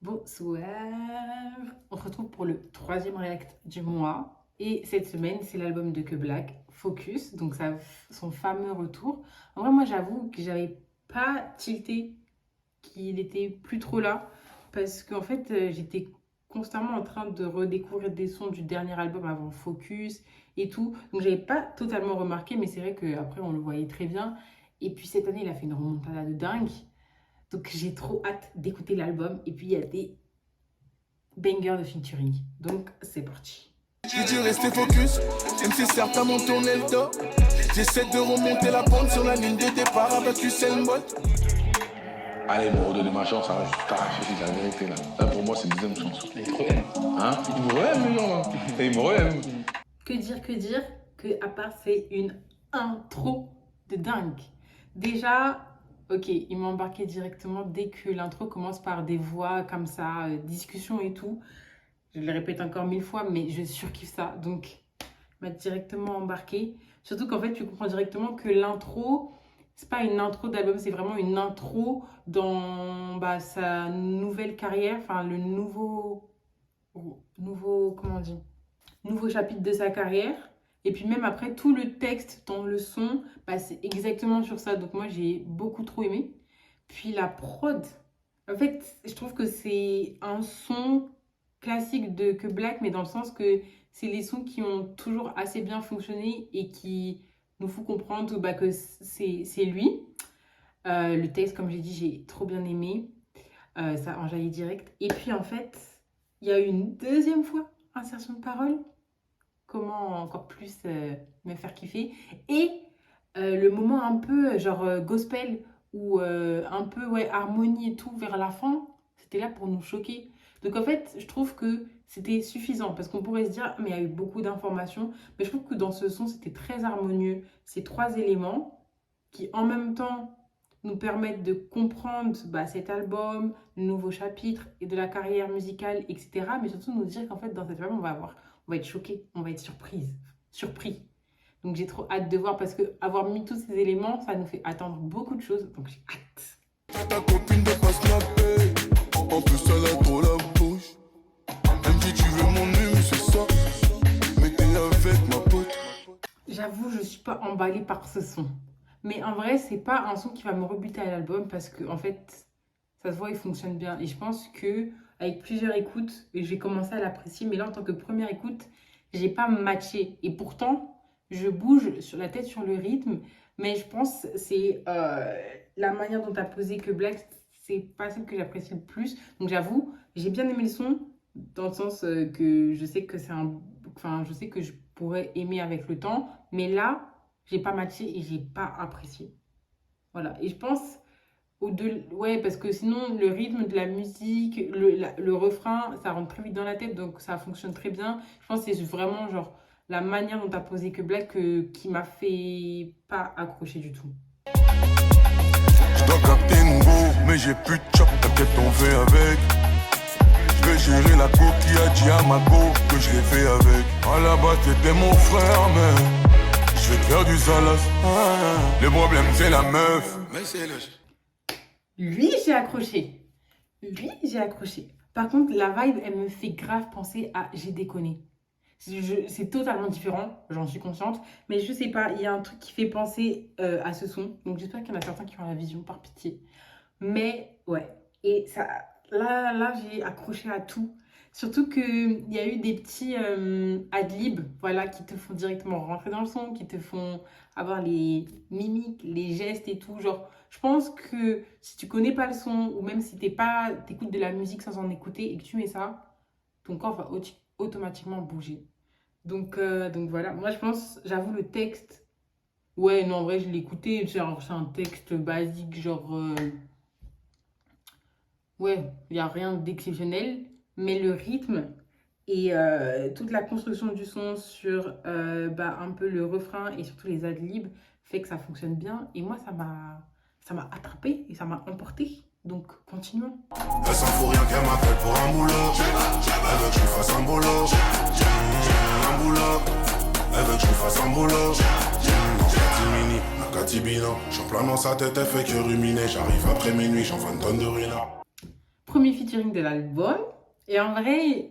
Bonsoir, on se retrouve pour le troisième react du mois et cette semaine c'est l'album de Que Black, Focus, donc son fameux retour. En vrai moi j'avoue que j'avais pas tilté qu'il était plus trop là parce qu'en fait j'étais constamment en train de redécouvrir des sons du dernier album avant Focus et tout, donc j'avais pas totalement remarqué mais c'est vrai qu'après on le voyait très bien et puis cette année il a fait une remontada de dingue. Donc j'ai trop hâte d'écouter l'album et puis il y a des bangers de featuring. Donc c'est parti. J'ai dû rester focus, même si certains m'ont tourné le dos. J'essaie de remonter la pente sur la ligne de départ avec Usain Bolt. Allez, bon, redonnez ma chance, hein. T'as réfléchi, la vérité là. Là pour moi c'est une deuxième chance. Il est trop aime. Hein? Il me re-aime les gens là. Et il me re-aime. Que dire que à part c'est une intro de dingue. Déjà, ok, il m'a embarqué directement dès que l'intro commence par des voix comme ça, discussion et tout. Je le répète encore 1000 fois, mais je surkiffe ça. Donc, il m'a directement embarqué. Surtout qu'en fait, tu comprends directement que l'intro, c'est pas une intro d'album, c'est vraiment une intro dans sa nouvelle carrière, enfin le comment on dit, nouveau chapitre de sa carrière. Et puis même après, tout le texte dans le son, c'est exactement sur ça. Donc moi, j'ai beaucoup trop aimé. Puis la prod, en fait, je trouve que c'est un son classique de Que Black, mais dans le sens que c'est les sons qui ont toujours assez bien fonctionné et qui nous font comprendre que c'est lui. Le texte, comme j'ai dit, j'ai trop bien aimé. Ça enjaillit direct. Et puis en fait, il y a eu une deuxième fois insertion de parole. Comment encore plus me faire kiffer. Et le moment un peu genre gospel ou un peu harmonie et tout vers la fin, c'était là pour nous choquer. Donc en fait, je trouve que c'était suffisant parce qu'on pourrait se dire, mais il y a eu beaucoup d'informations. Mais je trouve que dans ce son, c'était très harmonieux. Ces trois éléments qui en même temps nous permettent de comprendre cet album, le nouveau chapitre et de la carrière musicale, etc. Mais surtout nous dire qu'en fait, dans cet album, on va être choqué, on va être surpris. Donc j'ai trop hâte de voir parce que avoir mis tous ces éléments, ça nous fait attendre beaucoup de choses. Donc j'ai hâte. Ta copine de pas snapper, en plus elle a trop la bouche. Elle me dit tu veux mon numéro, c'est ça, mais t'es avec ma pote. J'avoue, je suis pas emballée par ce son. Mais en vrai, c'est pas un son qui va me rebuter à l'album parce que en fait, ça se voit, il fonctionne bien. Et je pense que avec plusieurs écoutes, j'ai commencé à l'apprécier. Mais là, en tant que première écoute, j'ai pas matché. Et pourtant, je bouge sur la tête sur le rythme. Mais je pense que c'est la manière dont tu as posé Que Black, c'est pas celle que j'apprécie le plus. Donc j'avoue, j'ai bien aimé le son dans le sens que je sais que je sais que je pourrais aimer avec le temps. Mais là, j'ai pas matché et j'ai pas apprécié. Voilà. Et je pense parce que sinon le rythme de la musique, le refrain, ça rentre très vite dans la tête, donc ça fonctionne très bien. Je pense que c'est vraiment genre la manière dont t'as posé Que Black qui m'a fait pas accrocher du tout. Je dois capter une go, mais j'ai plus de chop, t'inquiète on fait avec. Je vais gérer la go qui a dit à ma go que je l'ai fait avec. À la base t'étais mon frère, mais je vais te faire du salas. Le problème c'est la meuf. Mais c'est le... Lui, j'ai accroché. Par contre, la vibe, elle me fait grave penser à J'ai déconné. C'est totalement différent, j'en suis consciente. Mais je sais pas, il y a un truc qui fait penser à ce son. Donc j'espère qu'il y en a certains qui ont la vision, par pitié. Mais ouais, et ça, là j'ai accroché à tout. Surtout qu'il y a eu des petits ad-lib, voilà, qui te font directement rentrer dans le son, qui te font avoir les mimiques, les gestes et tout. Genre, je pense que si tu connais pas le son, ou même si t'écoutes de la musique sans en écouter et que tu mets ça, ton corps va automatiquement bouger. Donc voilà, moi je pense, j'avoue le texte, ouais, non, en vrai je l'ai écouté, genre c'est un texte basique, genre, ouais, il n'y a rien d'exceptionnel, mais le rythme et toute la construction du son sur un peu le refrain et surtout les ad-libs fait que ça fonctionne bien. Et moi, ça m'a attrapé et ça m'a emporté. Donc, continuons. Elle s'en fout rien qu'elle m'appelle pour un boulot. Elle veut que je lui fasse un boulot. Un boulot. Elle veut que je lui fasse un boulot. Dans Catimini, la Catibina. J'en plein dans sa tête, elle fait que ruminer. J'arrive après minuit, j'en fais une tonne de ruina. premier featuring de l'album. Et en vrai,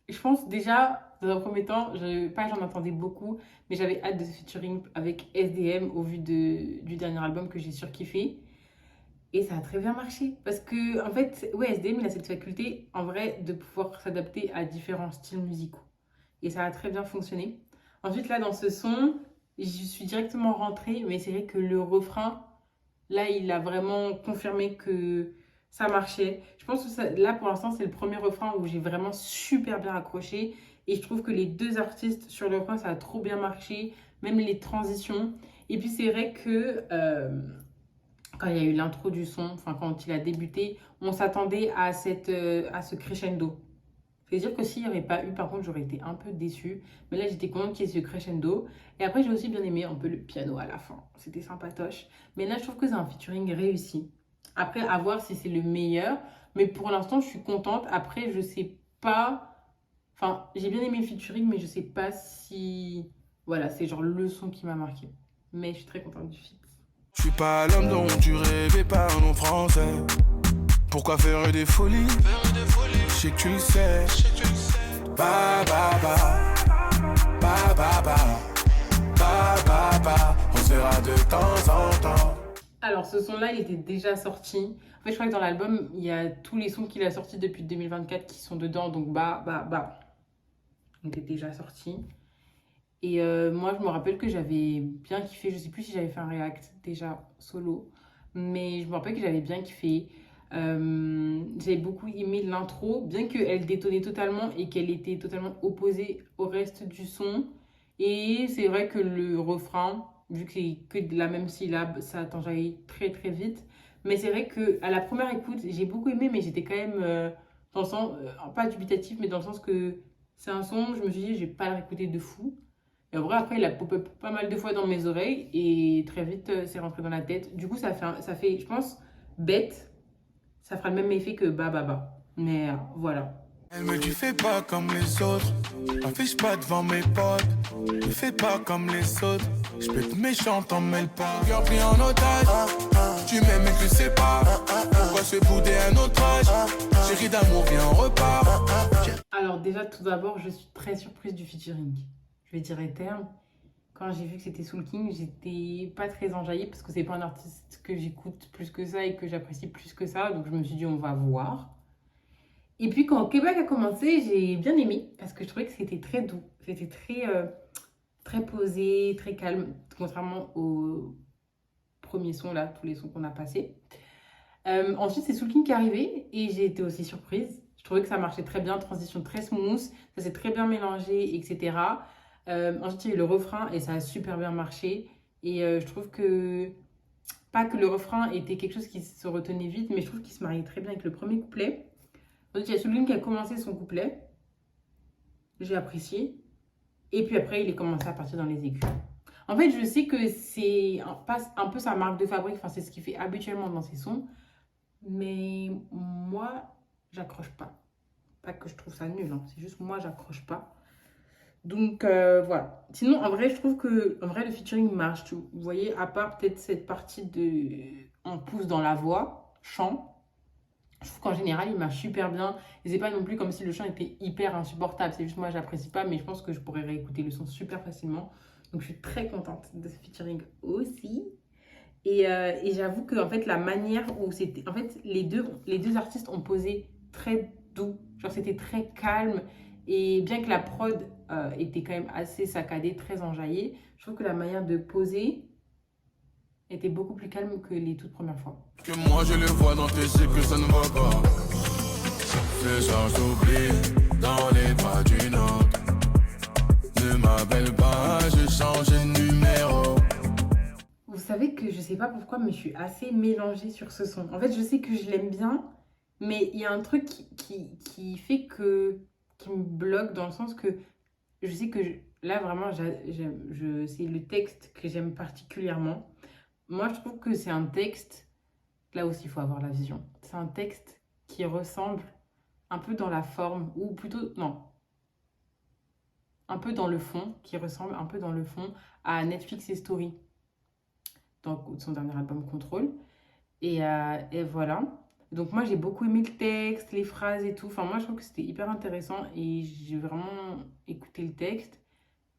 je pense déjà, dans un premier temps, pas j'en attendais beaucoup, mais j'avais hâte de ce featuring avec SDM au vu du dernier album que j'ai surkiffé. Et ça a très bien marché. Parce que, en fait, ouais, SDM, il a cette faculté, en vrai, de pouvoir s'adapter à différents styles musicaux. Et ça a très bien fonctionné. Ensuite, là, dans ce son, je suis directement rentrée, mais c'est vrai que le refrain, là, il a vraiment confirmé que ça marchait. Je pense que là, pour l'instant, c'est le premier refrain où j'ai vraiment super bien accroché. Et je trouve que les deux artistes sur le refrain, ça a trop bien marché. Même les transitions. Et puis, c'est vrai que quand il y a eu l'intro du son, enfin, quand il a débuté, on s'attendait à à ce crescendo. C'est-à-dire que s'il n'y avait pas eu, par contre, j'aurais été un peu déçue. Mais là, j'étais contente qu'il y ait ce crescendo. Et après, j'ai aussi bien aimé un peu le piano à la fin. C'était sympatoche. Mais là, je trouve que c'est un featuring réussi. Après, à voir si c'est le meilleur. Mais pour l'instant, je suis contente. Après, je sais pas. Enfin, j'ai bien aimé le featuring, mais je sais pas si. Voilà, c'est genre le son qui m'a marqué. Mais je suis très contente du feat. Je suis pas l'homme dont tu rêvais, pas un nom français. Pourquoi faire des folies? Je sais que tu le sais. Ba ba ba, ba ba ba, ba ba ba. On se verra de temps en temps. Alors, ce son-là, il était déjà sorti. En fait, je crois que dans l'album, il y a tous les sons qu'il a sortis depuis 2024 qui sont dedans. Donc, il était déjà sorti. Et moi, je me rappelle que j'avais bien kiffé. Je sais plus si j'avais fait un react déjà solo. Mais je me rappelle que j'avais bien kiffé. J'avais beaucoup aimé l'intro, bien qu'elle détonnait totalement et qu'elle était totalement opposée au reste du son. Et c'est vrai que le refrain, vu que c'est que de la même syllabe, ça t'enjaille très très vite. Mais c'est vrai que à la première écoute, j'ai beaucoup aimé, mais j'étais quand même dans le sens, pas dubitatif, mais dans le sens que c'est un son, je me suis dit, je vais pas le réécouter de fou. Et en vrai, après, il a pop-up pas mal de fois dans mes oreilles et très vite, c'est rentré dans la tête. Du coup, ça fait, je pense, bête. Ça fera le même effet que Ba. Mais voilà. Elle me dit fais pas comme les autres, affiche pas devant mes potes, ne fais pas comme les autres, je peux être méchant, t'en mêle pas. Cœur pris en otage, tu m'aimes mais tu sais pas, pourquoi se bouder un autre âge, chérie d'amour viens on repart. Alors déjà, tout d'abord, je suis très surprise du featuring. Je vais dire les termes. Quand j'ai vu que c'était Soul King, j'étais pas très enjaillée parce que c'est pas un artiste que j'écoute plus que ça et que j'apprécie plus que ça. Donc je me suis dit, on va voir. Et puis quand Québec a commencé, j'ai bien aimé parce que je trouvais que c'était très doux. C'était très posé, très calme, contrairement au premier son là, tous les sons qu'on a passés. Ensuite, c'est Soul King qui est arrivé et j'ai été aussi surprise. Je trouvais que ça marchait très bien, transition très smooth, ça s'est très bien mélangé, etc. Ensuite, il y a eu le refrain et ça a super bien marché. Et je trouve que, pas que le refrain était quelque chose qui se retenait vite, mais je trouve qu'il se mariait très bien avec le premier couplet. Ensuite, il y a Soul King qui a commencé son couplet. J'ai apprécié. Et puis après, il est commencé à partir dans les aigus. En fait, je sais que c'est un peu sa marque de fabrique, enfin, c'est ce qu'il fait habituellement dans ses sons. Mais moi, j'accroche pas. Pas que je trouve ça nul, hein. C'est juste moi, j'accroche pas. Donc voilà. Sinon, en vrai, je trouve que en vrai, le featuring marche. Vous voyez, à part peut-être cette partie de on pousse dans la voix, chant. Je trouve qu'en général, il marche super bien. Et c'est pas non plus comme si le chant était hyper insupportable. C'est juste moi, j'apprécie pas, mais je pense que je pourrais réécouter le son super facilement. Donc je suis très contente de ce featuring aussi. Et j'avoue que en fait, la manière où c'était. En fait, les deux artistes ont posé très doux. Genre, c'était très calme. Et bien que la prod était quand même assez saccadée, très enjaillée, je trouve que la manière de poser était beaucoup plus calme que les toutes premières fois. Que moi je le vois dans tes yeux que ça ne va pas. Fais genre j'oublie dans les bras d'une autre. Ne m'appelle pas, je change de numéro. Vous savez que je sais pas pourquoi, mais je suis assez mélangée sur ce son. En fait, je sais que je l'aime bien, mais il y a un truc qui fait qui me bloque dans le sens que je sais que là vraiment, c'est le texte que j'aime particulièrement. Moi, je trouve que c'est un texte, là aussi, il faut avoir la vision. C'est un texte qui ressemble un peu dans la forme, ou plutôt, non, un peu dans le fond, qui ressemble un peu dans le fond à Netflix et Story, dans son dernier album Contrôle. Et voilà. Donc moi, j'ai beaucoup aimé le texte, les phrases et tout. Enfin, moi, je trouve que c'était hyper intéressant et j'ai vraiment écouté le texte.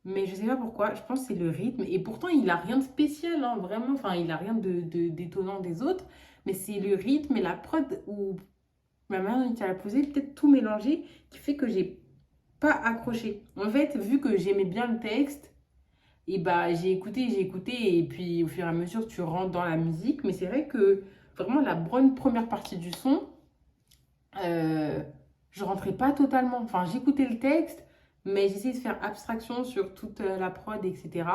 Mais je sais pas pourquoi, je pense que c'est le rythme. Et pourtant, il a rien de spécial, hein, vraiment. Enfin, il a rien d'étonnant des autres. Mais c'est le rythme et la prod où ma mère dont elle a posé, peut-être tout mélangé, qui fait que j'ai pas accroché. En fait, vu que j'aimais bien le texte, et bah j'ai écouté, et puis au fur et à mesure, tu rentres dans la musique. Mais c'est vrai que vraiment, la bonne première partie du son, euh, je rentrais pas totalement. Enfin, j'écoutais le texte, mais j'essayais de faire abstraction sur toute la prod, etc.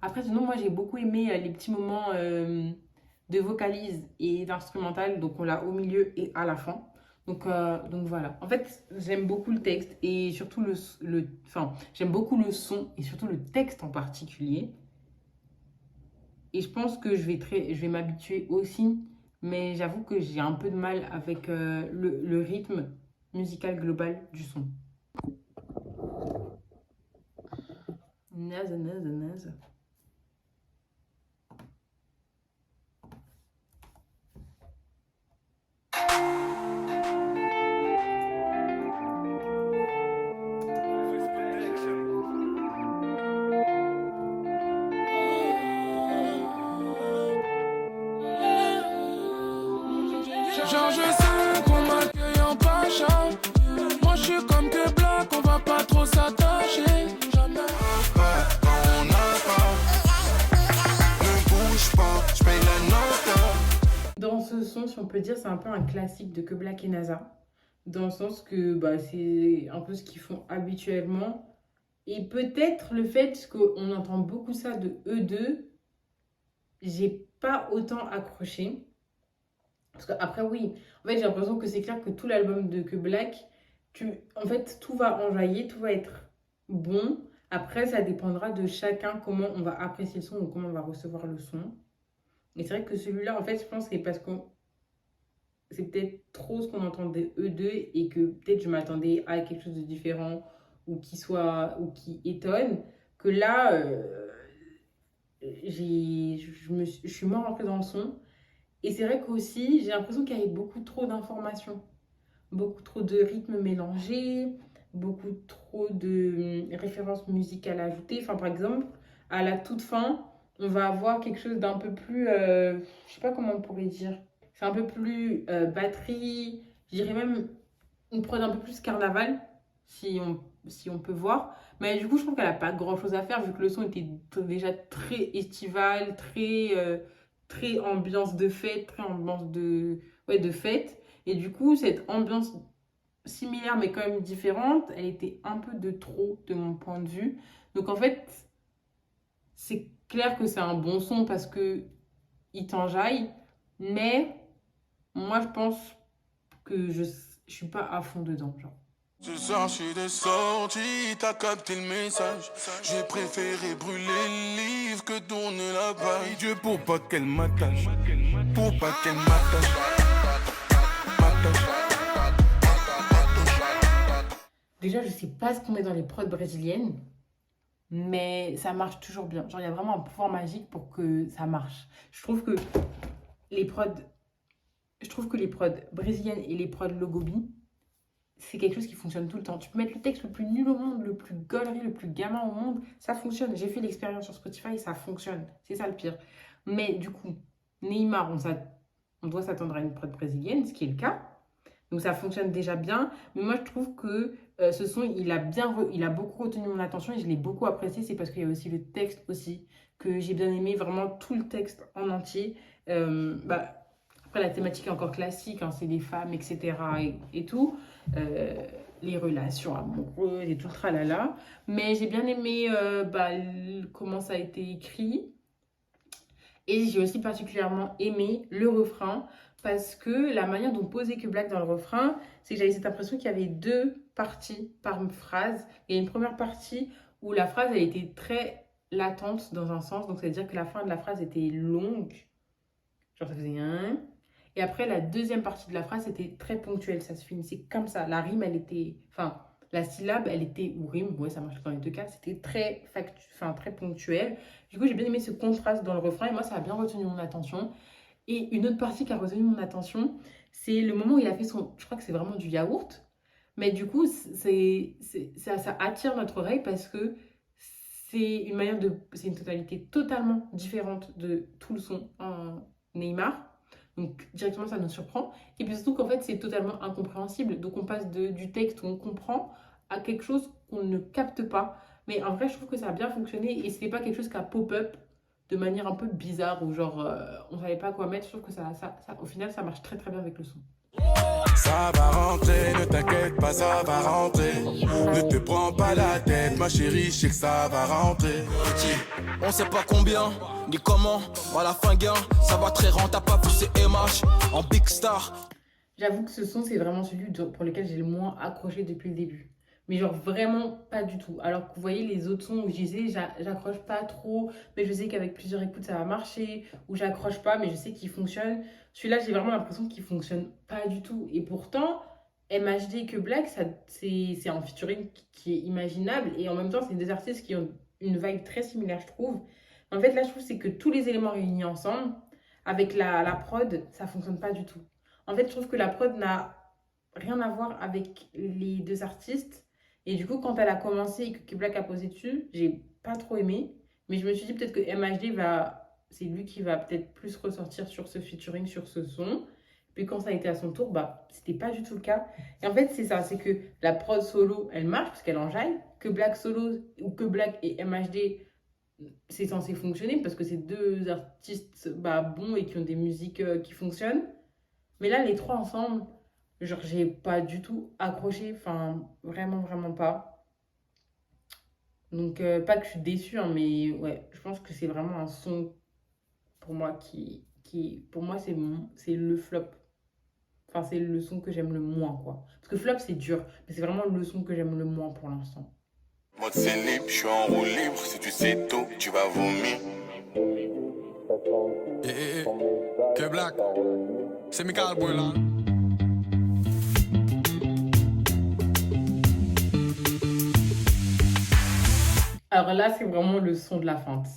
Après, sinon, moi, j'ai beaucoup aimé les petits moments de vocalise et d'instrumental. Donc, on l'a au milieu et à la fin. Donc voilà. En fait, j'aime beaucoup le texte et surtout enfin, j'aime beaucoup le son et surtout le texte en particulier. Et je pense que je vais m'habituer aussi, mais j'avoue que j'ai un peu de mal avec le rythme musical global du son. Naze, naze, naze. Genre je sais qu'on m'accueille en pacha. Moi je suis comme que Black, on va pas trop s'attacher. Jamais. On n'a pas, ne bouge pas, je paye la note. Dans ce son, si on peut dire, c'est un peu un classique de Que Black et NASA. Dans le sens que bah, c'est un peu ce qu'ils font habituellement. Et peut-être le fait qu'on entend beaucoup ça de eux deux, j'ai pas autant accroché. Parce qu'après, oui, en fait, j'ai l'impression que c'est clair que tout l'album de Que Black, en fait, tout va enjailler, tout va être bon. Après, ça dépendra de chacun comment on va apprécier le son ou comment on va recevoir le son. Et c'est vrai que celui-là, en fait, je pense que c'est parce que c'est peut-être trop ce qu'on entendait eux deux et que peut-être je m'attendais à quelque chose de différent ou qui étonne. Que là, je suis moins rentrée dans le son. Et c'est vrai qu'aussi, j'ai l'impression qu'il y avait beaucoup trop d'informations, beaucoup trop de rythmes mélangés, beaucoup trop de références musicales ajoutées. Enfin, par exemple, à la toute fin, on va avoir quelque chose d'un peu plus, je sais pas comment on pourrait dire, c'est un peu plus batterie, je dirais même une prod un peu plus carnaval, si on peut voir. Mais du coup, je trouve qu'elle a pas grand-chose à faire vu que le son était déjà très estival, très ambiance de fête, très ambiance ouais, de fête. Et du coup, cette ambiance similaire mais quand même différente, elle était un peu de trop de mon point de vue. Donc en fait, c'est clair que c'est un bon son parce que il t'enjaille, mais moi je pense que je suis pas à fond dedans, genre. Ce soir, je suis de sortie, t'as capté le message. J'ai préféré brûler le livre que tourner la page. Dieu pour pas qu'elle m'attache, pour pas qu'elle m'attache. Déjà, je sais pas ce qu'on met dans les prods brésiliennes, mais ça marche toujours bien. Genre, il y a vraiment un pouvoir magique pour que ça marche. Les prods, je trouve que les prods brésiliennes et les prods Logobi, c'est quelque chose qui fonctionne tout le temps. Tu peux mettre le texte le plus nul au monde, le plus gaulerie, le plus gamin au monde, ça fonctionne. J'ai fait l'expérience sur Spotify et ça fonctionne. C'est ça le pire. Mais du coup, Neymar, on doit s'attendre à une prod brésilienne, ce qui est le cas. Donc ça fonctionne déjà bien. Mais moi, je trouve que ce son, il a beaucoup retenu mon attention et je l'ai beaucoup apprécié. C'est parce qu'il y a aussi le texte aussi que j'ai bien aimé, vraiment tout le texte en entier. Après, la thématique est encore classique, hein, c'est les femmes, etc. et tout. Les relations amoureuses et tout le tralala. Mais j'ai bien aimé comment ça a été écrit. Et j'ai aussi particulièrement aimé le refrain parce que la manière dont posait Que Black dans le refrain, c'est que j'avais cette impression qu'il y avait deux parties par phrase. Il y a une première partie où la phrase elle était très latente dans un sens, donc c'est-à-dire que la fin de la phrase était longue, genre ça faisait un. Et après la deuxième partie de la phrase était très ponctuelle, ça se finissait comme ça. La rime elle était, enfin la syllabe elle était, ou rime, ouais ça marche dans les deux cas, c'était très ponctuel. Du coup j'ai bien aimé ce contraste dans le refrain et moi ça a bien retenu mon attention. Et une autre partie qui a retenu mon attention, c'est le moment où il a fait son... Je crois que c'est vraiment du yaourt. Mais du coup, ça attire notre oreille parce que c'est une tonalité totalement différente de tout le son en Neymar. Donc directement, ça nous surprend. Et puis surtout qu'en fait, c'est totalement incompréhensible. Donc on passe du texte où on comprend à quelque chose qu'on ne capte pas. Mais en vrai, je trouve que ça a bien fonctionné et c'était pas quelque chose qui a pop-up de manière un peu bizarre ou genre on savait pas quoi mettre. Je trouve que au final, ça marche très très bien avec le son. Ça va rentrer, ne t'inquiète pas, ça va rentrer. Ne te prends pas la tête, ma chérie, je sais que ça va rentrer. On sait pas combien, ni comment, à la fin gain, ça va très rentable, pas vu c'est MH, en big star. J'avoue que ce son, c'est vraiment celui pour lequel j'ai le moins accroché depuis le début. Mais genre vraiment pas du tout. Alors que vous voyez les autres sons où je disais j'accroche pas trop, mais je sais qu'avec plusieurs écoutes ça va marcher, ou j'accroche pas, mais je sais qu'il fonctionne. Celui-là, j'ai vraiment l'impression qu'il fonctionne pas du tout. Et pourtant, MHD et Que Black, c'est un featuring qui est imaginable. Et en même temps, c'est deux artistes qui ont une vibe très similaire, je trouve. En fait, là, je trouve c'est que tous les éléments réunis ensemble, avec la prod, ça fonctionne pas du tout. En fait, je trouve que la prod n'a rien à voir avec les deux artistes. Et du coup, quand elle a commencé et que Black a posé dessus, j'ai pas trop aimé. Mais je me suis dit peut-être que MHD c'est lui qui va peut-être plus ressortir sur ce featuring, sur ce son. Puis quand ça a été à son tour, c'était pas du tout le cas. Et en fait, c'est ça, c'est que la prod solo, elle marche parce qu'elle enjaille. Que Black solo ou que Black et MHD, c'est censé fonctionner parce que c'est deux artistes bons et qui ont des musiques qui fonctionnent. Mais là, les trois ensemble, genre, j'ai pas du tout accroché. Enfin, vraiment, vraiment pas. Donc, pas que je suis déçue, hein, mais ouais, je pense que c'est vraiment un son pour moi pour moi, c'est le flop. Enfin, c'est le son que j'aime le moins, quoi. Parce que flop, c'est dur, mais c'est vraiment le son que j'aime le moins pour l'instant. Mode c'est libre, je suis en roue libre. Si tu sais tout, tu vas vomir. Que Black, c'est Michael Boy là. Alors là, c'est vraiment le son de la feinte.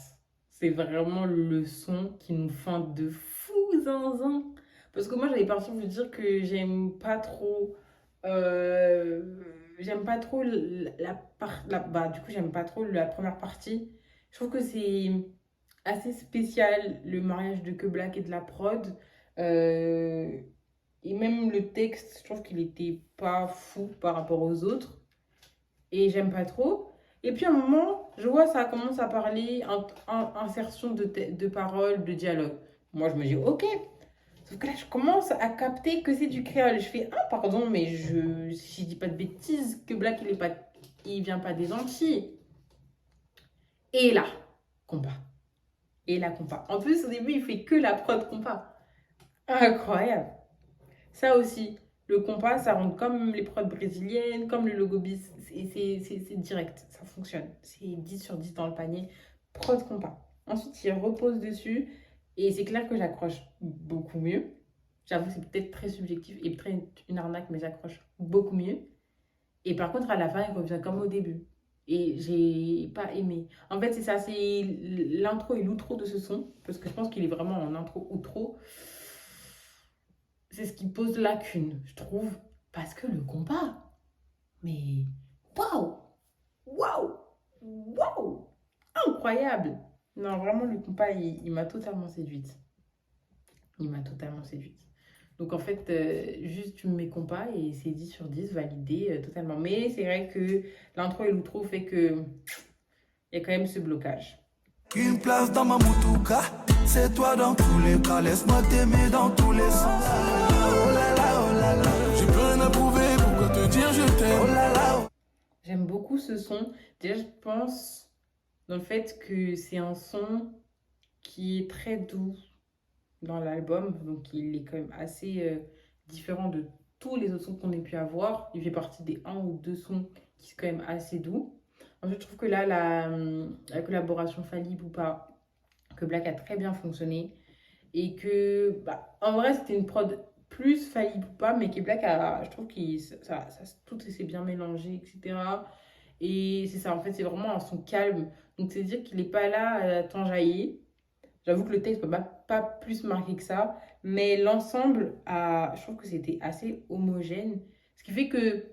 C'est vraiment le son qui nous feinte de fou zinzin. Parce que moi, j'avais parti vous dire que j'aime pas trop... j'aime pas trop du coup, j'aime pas trop la première partie. Je trouve que c'est assez spécial, le mariage de Que Black et de la prod. Et même le texte, je trouve qu'il était pas fou par rapport aux autres. Et j'aime pas trop. Et puis à un moment, je vois ça commence à parler, insertion de paroles, de dialogue. Moi, je me dis, ok. Sauf que là, je commence à capter que c'est du créole. Je fais, ah, pardon, mais si je dis pas de bêtises, Que Black, il vient pas des Antilles. Et là, compas. Et là, compas. En plus, au début, il fait que la prod compas. Incroyable. Ça aussi, le compas, ça rentre comme les prods brésiliennes, comme le logo bis. C'est direct, ça fonctionne. C'est 10 sur 10 dans le panier. Prod compas. Ensuite, il repose dessus. Et c'est clair que j'accroche beaucoup mieux. J'avoue, c'est peut-être très subjectif et très une arnaque, mais j'accroche beaucoup mieux. Et par contre, à la fin, il revient comme au début. Et j'ai pas aimé. En fait, c'est ça, c'est l'intro et l'outro de ce son. Parce que je pense qu'il est vraiment en intro-outro. C'est ce qui pose lacune, je trouve. Parce que le compas, mais waouh! Waouh! Waouh! Incroyable! Non, vraiment, le compas, il m'a totalement séduite. Il m'a totalement séduite. Donc, en fait, juste tu me mets compas et c'est 10 sur 10, validé totalement. Mais c'est vrai que l'intro et l'outro fait que il y a quand même ce blocage. Une place dans ma moutouka, c'est toi dans tous les cas. Laisse-moi t'aimer dans tous les sens. Oh là là, oh là là. J'ai plus rien à prouver, pourquoi te dire je t'aime? Oh là là. J'aime beaucoup ce son. Déjà, je pense dans le fait que c'est un son qui est très doux dans l'album. Donc, il est quand même assez différent de tous les autres sons qu'on ait pu avoir. Il fait partie des 1 ou 2 sons qui sont quand même assez doux. Ensuite, je trouve que là, la collaboration Fally Ipupa, Que Black a très bien fonctionné. Et que, en vrai, c'était une prod plus Fally Ipupa, mais que Black je trouve que tout s'est bien mélangé, etc. Et c'est ça, en fait, c'est vraiment un son calme. Donc, c'est dire qu'il n'est pas là à t'enjailler. J'avoue que le texte peut pas plus marqué que ça. Mais l'ensemble, je trouve que c'était assez homogène. Ce qui fait que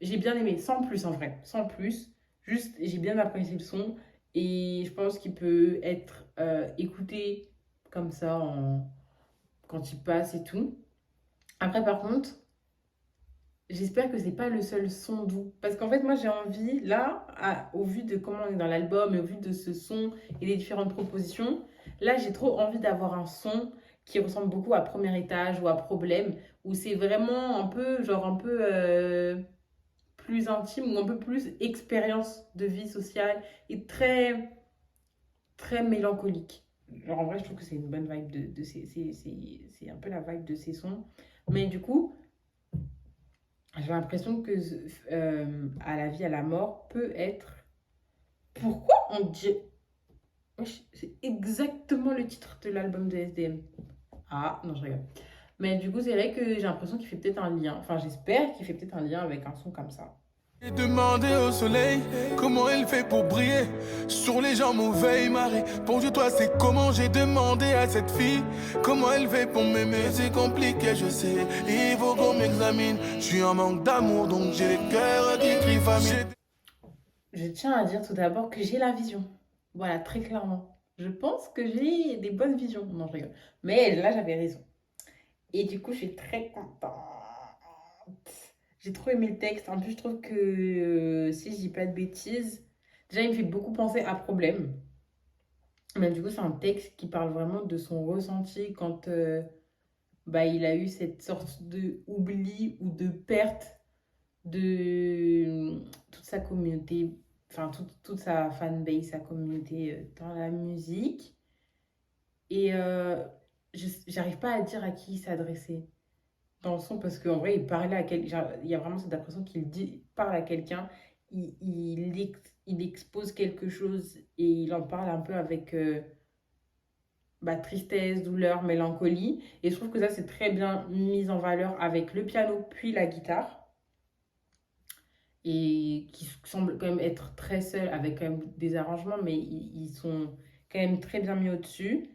j'ai bien aimé, sans plus en vrai, sans plus. Juste, j'ai bien apprécié le son. Et je pense qu'il peut être écouté comme ça quand il passe et tout. Après, par contre, j'espère que c'est pas le seul son doux. Parce qu'en fait, moi, j'ai envie, là, au vu de comment on est dans l'album et au vu de ce son et des différentes propositions, là, j'ai trop envie d'avoir un son qui ressemble beaucoup à Premier Étage ou à Problème, où c'est vraiment un peu, genre un peu plus intime ou un peu plus expérience de vie sociale et très, très mélancolique. Genre, en vrai, je trouve que c'est une bonne vibe c'est un peu la vibe de ces sons. Mais du coup, j'ai l'impression que à la vie, à la mort peut être. Pourquoi on dit. Wesh, c'est exactement le titre de l'album de SDM. Ah, non, je rigole. Mais du coup, c'est vrai que j'ai l'impression qu'il fait peut-être un lien. Enfin, j'espère qu'il fait peut-être un lien avec un son comme ça. J'ai demandé au soleil comment elle fait pour briller sur les gens mauvais marée. Pour Dieu, toi, c'est comment j'ai demandé à cette fille comment elle fait pour m'aimer. C'est compliqué, je sais. Il faut qu'on m'examine. Je suis en manque d'amour, donc j'ai le cœur qui crie famille. Je tiens à dire tout d'abord que j'ai la vision. Voilà, très clairement. Je pense que j'ai des bonnes visions. Non, je rigole. Mais là, j'avais raison. Et du coup, je suis très contente. J'ai trop aimé le texte. En plus, je trouve que, si je dis pas de bêtises, déjà, il me fait beaucoup penser à Problème. Mais du coup, c'est un texte qui parle vraiment de son ressenti quand il a eu cette sorte de oubli ou de perte de toute sa communauté, enfin toute sa fanbase, sa communauté dans la musique. Et j'arrive pas à dire à qui il s'adressait dans le son parce qu'en vrai, il parlait à quelqu'un. Il y a vraiment cette impression parle à quelqu'un, il expose quelque chose et il en parle un peu avec tristesse, douleur, mélancolie. Et je trouve que ça, c'est très bien mis en valeur avec le piano puis la guitare. Et qui semble quand même être très seul avec quand même des arrangements, mais ils sont quand même très bien mis au-dessus.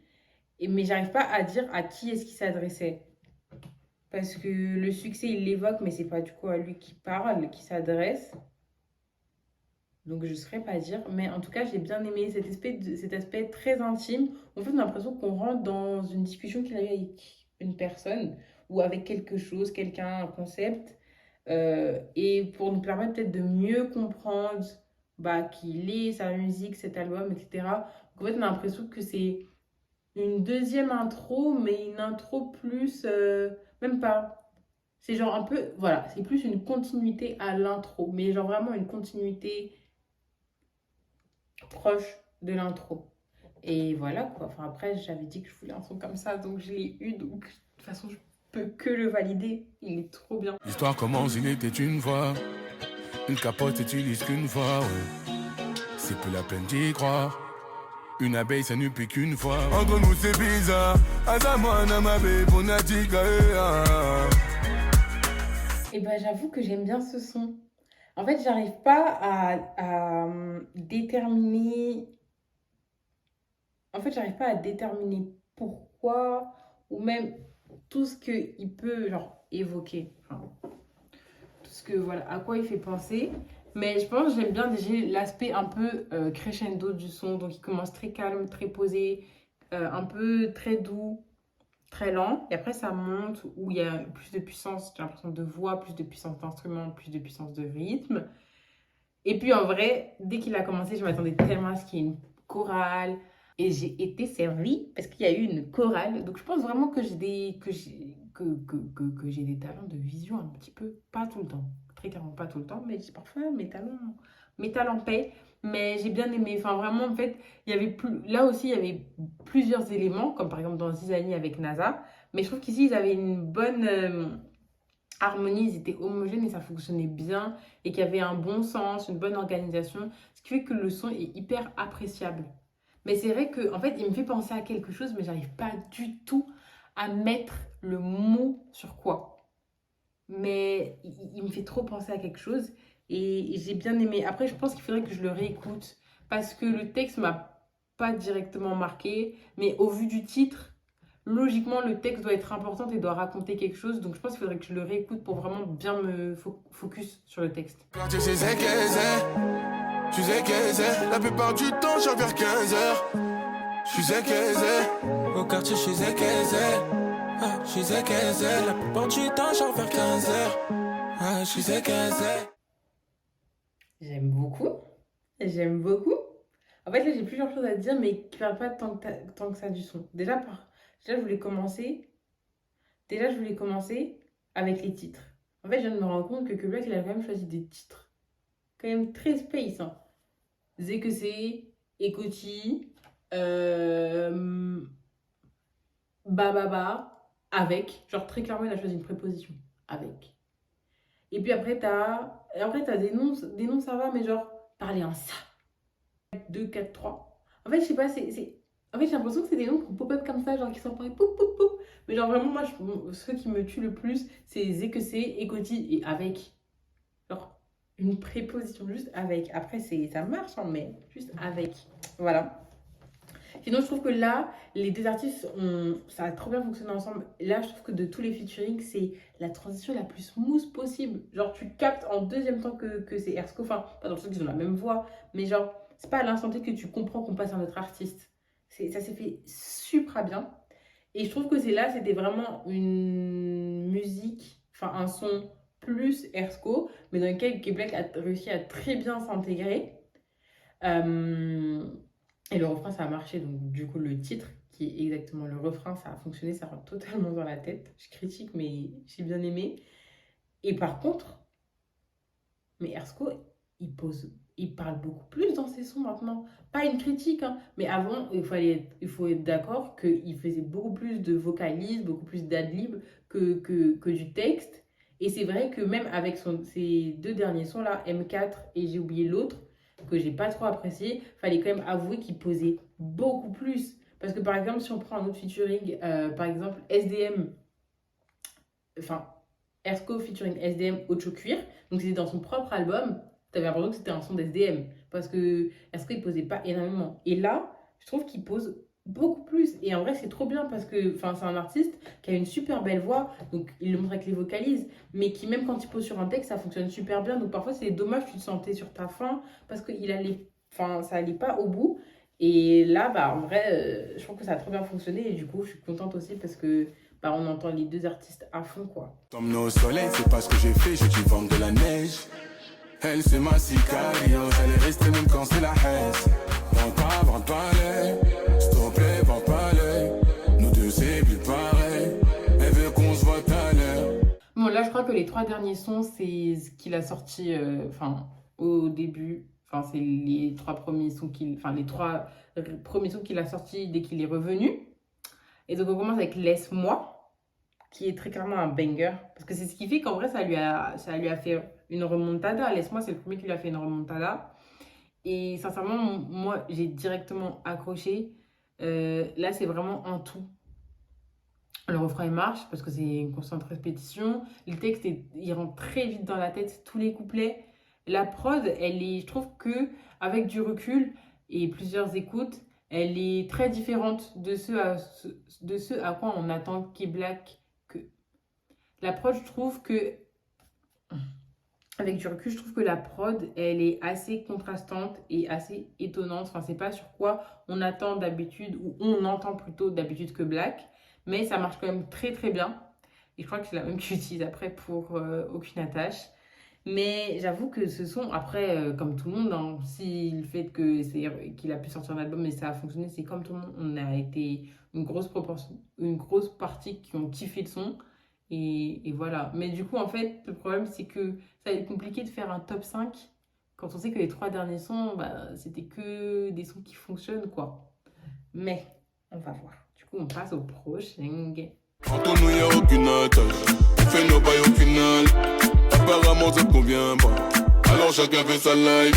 Mais j'arrive pas à dire à qui est-ce qu'il s'adressait. Parce que le succès, il l'évoque, mais c'est pas du coup à lui qui parle, qui s'adresse. Donc je ne saurais pas dire. Mais en tout cas, j'ai bien aimé cet aspect très intime. En fait, on a l'impression qu'on rentre dans une discussion qu'il a eu avec une personne ou avec quelque chose, quelqu'un, un concept. Et pour nous permettre peut-être de mieux comprendre qui il est, sa musique, cet album, etc. Donc, en fait, on a l'impression que c'est une deuxième intro, mais une intro plus... même pas. C'est genre un peu... Voilà, c'est plus une continuité à l'intro, mais genre vraiment une continuité proche de l'intro. Et voilà quoi. Enfin, après, j'avais dit que je voulais un son comme ça, donc je l'ai eu. Donc, de toute façon, je peux que le valider. Il est trop bien. L'histoire commence, il était une fois. Une capote utilise qu'une fois, ouais. C'est plus la peine d'y croire. Une abeille, ça ne pique qu'une fois. Entre nous, c'est bizarre. Et j'avoue que j'aime bien ce son. En fait, j'arrive pas à déterminer. En fait, j'arrive pas à déterminer pourquoi ou même tout ce qu'il peut évoquer. Enfin, tout ce que voilà, à quoi il fait penser. Mais je pense que j'aime bien déjà l'aspect un peu crescendo du son. Donc il commence très calme, très posé, un peu très doux, très lent. Et après ça monte où il y a plus de puissance, j'ai l'impression de voix, plus de puissance d'instrument, plus de puissance de rythme. Et puis en vrai, dès qu'il a commencé, je m'attendais tellement à ce qu'il y ait une chorale. Et j'ai été servie parce qu'il y a eu une chorale. Donc je pense vraiment que j'ai des talents de vision un petit peu. Pas tout le temps. Très clairement pas tout le temps. Mais parfois mes talents paient. Mais j'ai bien aimé. Enfin vraiment en fait, là aussi il y avait plusieurs éléments. Comme par exemple dans Zizani avec NASA. Mais je trouve qu'ici ils avaient une bonne harmonie. Ils étaient homogènes et ça fonctionnait bien. Et qu'il y avait un bon sens, une bonne organisation. Ce qui fait que le son est hyper appréciable. Mais c'est vrai que, en fait, il me fait penser à quelque chose, mais j'arrive pas du tout à mettre le mot sur quoi. Mais il me fait trop penser à quelque chose et j'ai bien aimé. Après, je pense qu'il faudrait que je le réécoute parce que le texte m'a pas directement marqué, mais au vu du titre, logiquement, le texte doit être important et doit raconter quelque chose. Donc, je pense qu'il faudrait que je le réécoute pour vraiment bien me focus sur le texte. Quartier, je sais qu'elle est, je sais qu'elle est. La plupart du temps, j'en vers 15h. Je sais qu'elle est, au quartier, je sais qu'elle est. Je sais qu'elle est. La plupart du temps, j'en vers 15h. Je sais qu'elle est. J'aime beaucoup. J'aime beaucoup. En fait, là, j'ai plusieurs choses à dire, mais qui ne parlent pas tant que ça du son. Déjà, je voulais commencer avec les titres. En fait, je viens de me rendre compte que Black, il a quand même choisi des titres quand même très space. Hein. Zé que c'est, Ekoti, Bababa, avec. Genre, très clairement, il a choisi une préposition. Avec. Et puis après, t'as des noms, ça va, mais genre, parler en ça. 2, 4, 3. En fait, je sais pas, En fait, j'ai l'impression que c'est des noms qui pop-up comme ça, genre qui sont parlés, poup, poup, poup. Mais genre, vraiment, moi, ce qui me tue le plus, c'est Zé que c'est, Ekoti et avec. Genre, une préposition juste avec. Après, ça marche, hein, mais juste avec. Voilà. Sinon, je trouve que là, les deux artistes, ça a trop bien fonctionné ensemble. Là, je trouve que de tous les featuring, c'est la transition la plus smooth possible. Genre, tu captes en deuxième temps que c'est Ersko. Enfin, pas dans le sens qu'ils ont la même voix, mais genre, c'est pas à l'instant T que tu comprends qu'on passe à un autre artiste. Ça s'est fait super bien. Et je trouve que c'était vraiment une musique, enfin un son plus Ersko, mais dans lequel Black a réussi à très bien s'intégrer. Et le refrain, ça a marché. Donc, du coup, le titre, qui est exactement le refrain, ça a fonctionné, ça rentre totalement dans la tête. Je critique, mais j'ai bien aimé. Et par contre, mais Ersko, il parle beaucoup plus dans ses sons maintenant. Pas une critique, hein, mais avant, il faut être d'accord qu'il faisait beaucoup plus de vocalises, beaucoup plus d'adlib que du texte. Et c'est vrai que même avec ses deux derniers sons là, M4 et j'ai oublié l'autre, que j'ai pas trop apprécié, fallait quand même avouer qu'il posait beaucoup plus. Parce que par exemple, si on prend un autre featuring, par exemple SDM, enfin Ersko featuring SDM Ocho Cuir, donc c'était dans son propre album, t'avais l'impression que c'était un son d'SDM, parce que Ersko il posait pas énormément. Et là, je trouve qu'il pose beaucoup plus. Et en vrai, c'est trop bien parce que c'est un artiste qui a une super belle voix, donc il le montre avec les vocalises, mais qui, même quand il pose sur un texte, ça fonctionne super bien. Donc parfois, c'est dommage, tu te sentais sur ta faim parce que ça allait pas au bout. Et là, en vrai, je trouve que ça a trop bien fonctionné. Et du coup, je suis contente aussi parce que on entend les deux artistes à fond, quoi. Tombe au soleil, c'est pas ce que j'ai fait, je t'y vends de la neige. Elle, c'est ma sicario, elle est restée même quand c'est la haine. Vends pas l'œil, s'il te plaît, vends pas l'œil. Nous deux, c'est plus pareil, elle veut qu'on se voit tout à l'heure. Bon, là, je crois que les 3 derniers sons, c'est ce qu'il a sorti au début. C'est les 3 premiers sons les 3 premiers sons qu'il a sortis dès qu'il est revenu. Et donc, on commence avec Laisse-moi, qui est très clairement un banger. Parce que c'est ce qui fait qu'en vrai, ça lui a fait une remontada. Laisse-moi, c'est le premier qui lui a fait une remontada. Et sincèrement, moi, j'ai directement accroché. Là, c'est vraiment un tout. Le refrain, il marche parce que c'est une constante répétition. Le texte, il rentre très vite dans la tête, tous les couplets. La prod, je trouve que avec du recul et plusieurs écoutes, elle est très différente de ce à quoi on attend Black. La prod, je trouve que avec du recul, je trouve que la prod, elle est assez contrastante et assez étonnante. C'est pas sur quoi on attend d'habitude, ou on entend plutôt d'habitude que Black, mais ça marche quand même très très bien. Et je crois que c'est la même que j'utilise après pour Aucune Attache. Mais j'avoue que ce son, après, comme tout le monde, hein, si le fait qu'il a pu sortir un album et ça a fonctionné, c'est comme tout le monde, on a été une grosse partie qui ont kiffé le son. Et voilà. Mais du coup, en fait, le problème, c'est que ça va être compliqué de faire un top 5 quand on sait que les 3 derniers sons, c'était que des sons qui fonctionnent, quoi. Mais, on va voir. Du coup, on passe au prochain. Entre nous, y'a aucune attache. On fait nos bails au final. Apparemment, ça convient pas. Alors chacun fait sa life.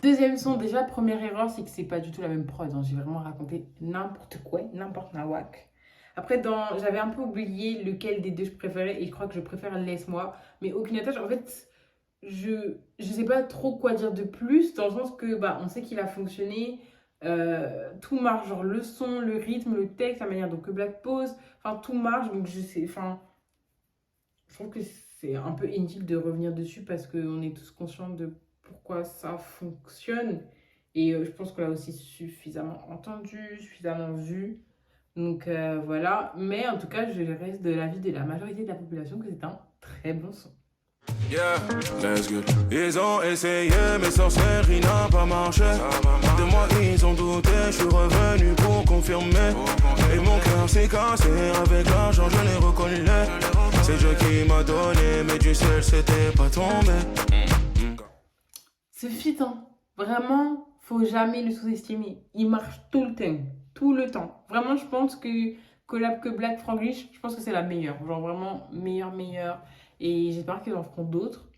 Deuxième son, déjà, première erreur, c'est que c'est pas du tout la même prod. Hein. J'ai vraiment raconté n'importe quoi, n'importe nawak. Après, j'avais un peu oublié lequel des deux je préférais et je crois que je préfère Laisse-moi. Mais Aucune Attache, en fait, je sais pas trop quoi dire de plus, dans le sens que bah, on sait qu'il a fonctionné, tout marche, genre le son, le rythme, le texte, la manière dont que Black pose, enfin tout marche, donc je sais, enfin, je trouve que c'est un peu inutile de revenir dessus parce qu'on est tous conscients de pourquoi ça fonctionne. Et je pense qu'on l'a aussi suffisamment entendu, suffisamment vu. Donc voilà, mais en tout cas, je reste de l'avis de la majorité de la population que c'est un très bon son. Yeah, let's go. Ils ont essayé, mais sorcellerie n'a pas marché. De moi, ils ont douté, je suis revenu pour confirmer. Et mon cœur s'est cassé, avec l'argent, je l'ai reconnu. C'est Dieu qui m'a donné, mais du ciel, c'était pas tombé. Ce feat, hein, vraiment, faut jamais le sous-estimer. Il marche tout le temps. Tout le temps. Vraiment, je pense que collab que Black Franglish, je pense que c'est la meilleure. Genre vraiment meilleure. Et j'espère qu'ils en feront d'autres.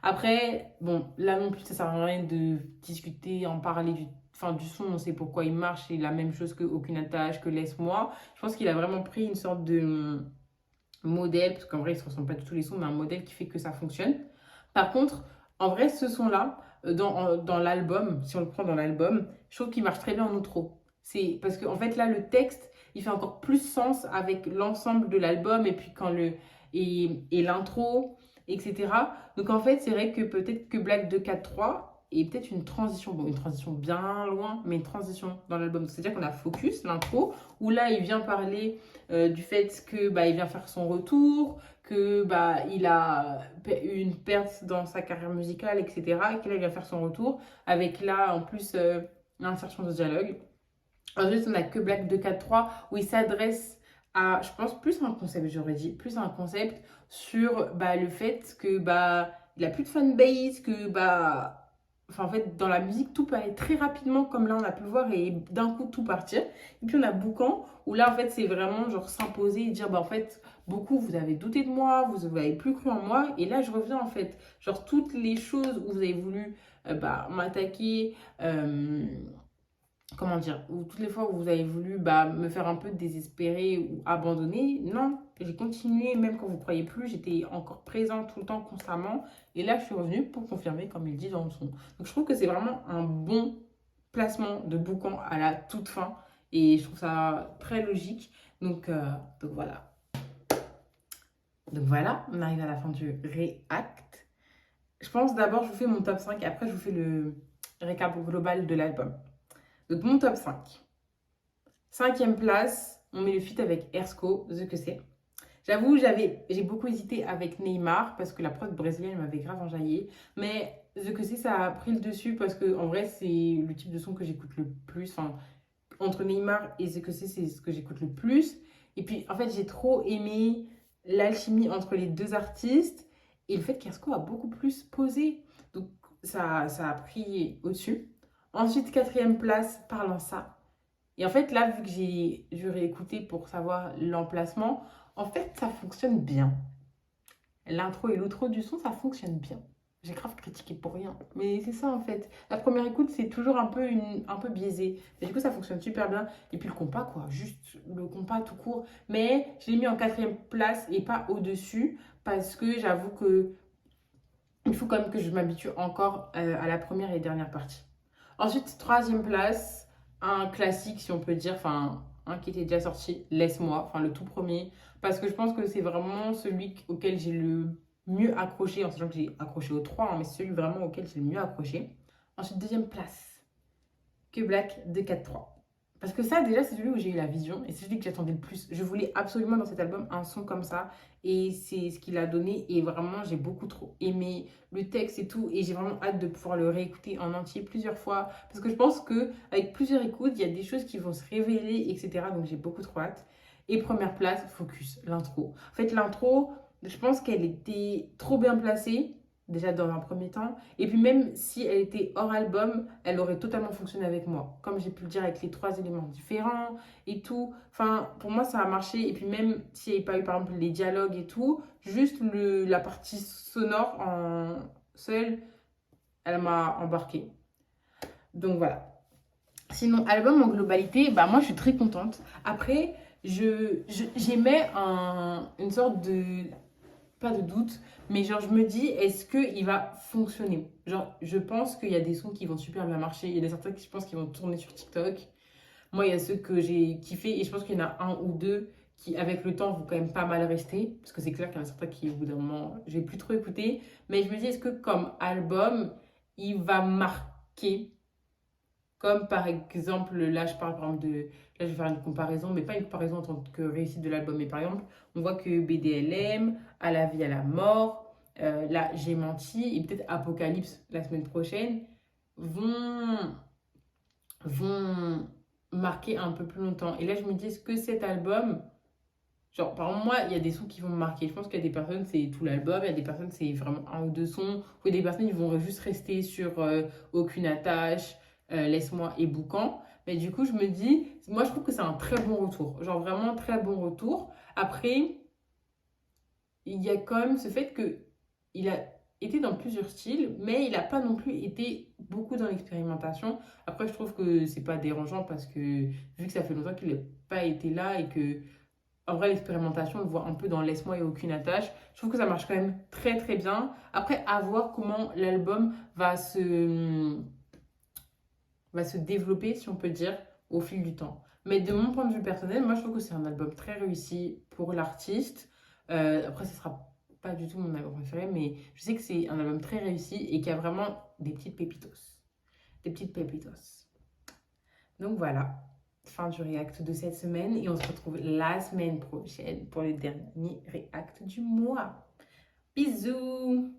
Après, bon, là non plus, ça sert à rien de discuter, en parler du son. On sait pourquoi il marche. C'est la même chose que Aucune attache, que Laisse-moi. Je pense qu'il a vraiment pris une sorte de modèle, parce qu'en vrai, ils ne se ressemblent pas de tous les sons, mais un modèle qui fait que ça fonctionne. Par contre, en vrai, ce son-là, dans l'album, si on le prend dans l'album, je trouve qu'il marche très bien en outro. C'est parce qu'en fait, là, le texte, il fait encore plus sens avec l'ensemble de l'album et puis et l'intro, etc. Donc, en fait, c'est vrai que peut-être que Black 243 est peut-être une transition. Bon, une transition bien loin, mais une transition dans l'album. C'est-à-dire qu'on a Focus, l'intro, où là, il vient parler du fait que il vient faire son retour, que il a eu une perte dans sa carrière musicale, etc. Et que là, il vient faire son retour avec là, en plus, l'insertion de dialogue. Ensuite, on a que Black 243 où il s'adresse à, je pense, plus un concept, j'aurais dit, plus un concept sur le fait que il a plus de fanbase, que en fait, dans la musique, tout peut aller très rapidement, comme là, on a pu le voir, et d'un coup, tout partir. Et puis, on a Boucan, où là, en fait, c'est vraiment, genre, s'imposer et dire, en fait, beaucoup, vous avez douté de moi, vous n'avez plus cru en moi, et là, je reviens, en fait. Genre, toutes les choses où vous avez voulu, m'attaquer, comment dire, ou toutes les fois où vous avez voulu me faire un peu désespérer ou abandonner, non, j'ai continué, même quand vous ne croyez plus, j'étais encore présente tout le temps, constamment, et là je suis revenue pour confirmer comme il dit dans le son. Donc je trouve que c'est vraiment un bon placement de Boucan à la toute fin, et je trouve ça très logique, donc voilà. Donc voilà, on arrive à la fin du React. Je pense d'abord je vous fais mon top 5, et après je vous fais le récap global de l'album. Donc, mon top 5. 5e place, on met le feat avec Ersko, The Que C'est. J'avoue, j'ai beaucoup hésité avec Neymar parce que la prod brésilienne m'avait grave enjaillé. Mais The Que C'est, ça a pris le dessus parce que en vrai, c'est le type de son que j'écoute le plus. Enfin, entre Neymar et The Que c'est ce que j'écoute le plus. Et puis, en fait, j'ai trop aimé l'alchimie entre les deux artistes et le fait qu'Ersko a beaucoup plus posé. Donc, ça a pris au-dessus. Ensuite, 4e place, Parlant ça. Et en fait, là, vu que j'ai réécouté pour savoir l'emplacement, en fait, ça fonctionne bien. L'intro et l'outro du son, ça fonctionne bien. J'ai grave critiqué pour rien. Mais c'est ça, en fait. La première écoute, c'est toujours un peu biaisé. Et du coup, ça fonctionne super bien. Et puis le compas, quoi. Juste le compas tout court. Mais je l'ai mis en 4e place et pas au-dessus. Parce que j'avoue que il faut quand même que je m'habitue encore à la première et dernière partie. Ensuite, 3e place, un classique, si on peut dire, enfin, un qui était déjà sorti, Laisse-moi, enfin, le tout premier, parce que je pense que c'est vraiment celui auquel j'ai le mieux accroché, en sachant que j'ai accroché aux 3, mais c'est celui vraiment auquel j'ai le mieux accroché. Ensuite, 2e place, Que Black 243. Parce que ça, déjà, c'est celui où j'ai eu la vision et c'est celui que j'attendais le plus. Je voulais absolument dans cet album un son comme ça et c'est ce qu'il a donné. Et vraiment, j'ai beaucoup trop aimé le texte et tout. Et j'ai vraiment hâte de pouvoir le réécouter en entier plusieurs fois. Parce que je pense qu'avec plusieurs écoutes, il y a des choses qui vont se révéler, etc. Donc, j'ai beaucoup trop hâte. Et première place, Focus, l'intro. En fait, l'intro, je pense qu'elle était trop bien placée. Déjà dans un premier temps. Et puis même si elle était hors album, elle aurait totalement fonctionné avec moi. Comme j'ai pu le dire avec les 3 éléments différents et tout. Enfin, pour moi, ça a marché. Et puis même s'il n'y avait pas eu, par exemple, les dialogues et tout, juste la partie sonore en seule, elle m'a embarquée. Donc voilà. Sinon, album en globalité, moi, je suis très contente. Après, j'aimais une sorte de pas de doute, mais genre je me dis, est-ce qu'il va fonctionner? Genre, je pense qu'il y a des sons qui vont super bien marcher, il y a des certains qui je pense qui vont tourner sur TikTok. Moi, il y a ceux que j'ai kiffés et je pense qu'il y en a un ou deux qui, avec le temps, vont quand même pas mal rester. Parce que c'est clair qu'il y en a certains qui, au bout d'un moment, j'ai plus trop écouté. Mais je me dis, est-ce que comme album, il va marquer? Comme par exemple, là, je parle par exemple de. Là, je vais faire une comparaison, mais pas une comparaison en tant que réussite de l'album. Mais par exemple, on voit que BDLM, À la vie, à la mort, là, J'ai menti, et peut-être Apocalypse la semaine prochaine, vont vont marquer un peu plus longtemps. Et là, je me dis, est-ce que cet album, genre, par exemple, moi, il y a des sons qui vont me marquer. Je pense qu'il y a des personnes, c'est tout l'album, il y a des personnes, c'est vraiment un ou deux sons, ou il y a des personnes, ils vont juste rester sur Aucune attache, Laisse-moi et Boucan. Mais du coup, je me dis, moi, je trouve que c'est un très bon retour. Genre, vraiment un très bon retour. Après, il y a quand même ce fait que il a été dans plusieurs styles, mais il n'a pas non plus été beaucoup dans l'expérimentation. Après, je trouve que c'est pas dérangeant parce que vu que ça fait longtemps qu'il n'a pas été là et que en vrai l'expérimentation on le voit un peu dans Laisse-moi et Aucune attache, je trouve que ça marche quand même très très bien. Après, à voir comment l'album va se développer, si on peut dire, au fil du temps. Mais de mon point de vue personnel, moi je trouve que c'est un album très réussi pour l'artiste. Après, ce sera pas du tout mon album préféré, mais je sais que c'est un album très réussi et qui a vraiment des petites pépitos. Des petites pépitos. Donc voilà, fin du react de cette semaine et on se retrouve la semaine prochaine pour le dernier react du mois. Bisous!